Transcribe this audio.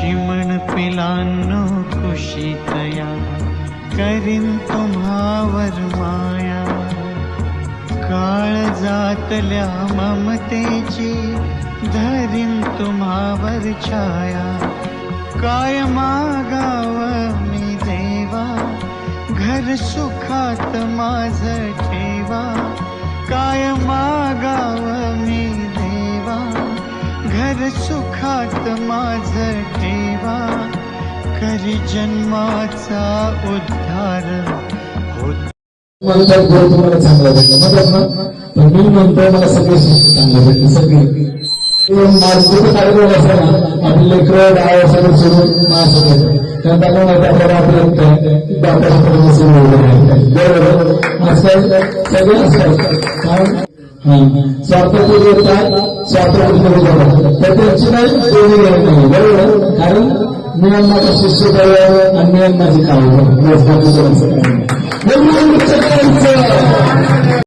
चिमण पिलांनो कुशीतया करीन तुम्हावर माया काळजातल्या ममतेची धरीन तुम्हावर छाया काय मागाव मी देवा घर सुखात माझ ठेवा काय मागाव मी देवा घर सुखात माझ ठेवा करी जन्माचा उद्धार होत म्हणतात गुरु तुम्हाला चांगलं भेटलं म्हणतात ना तर मी म्हणतो मला सगळे चांगलं भेटले सगळे मार्ग कार्यक्रम असताना आपले लेकरं डाळ सगळं सोडून मास होते त्यांना माहिती आपल्याला आपलं बापाच्या सुरू होईल बरोबर आजकाल सगळे असतात स्वार्थपूर्व येतात स्वार्थपूर्व जातात तर त्यांची नाही दोन्ही घेत नाही बरोबर कारण मी माझा शिष्य आणि मी माझी काळ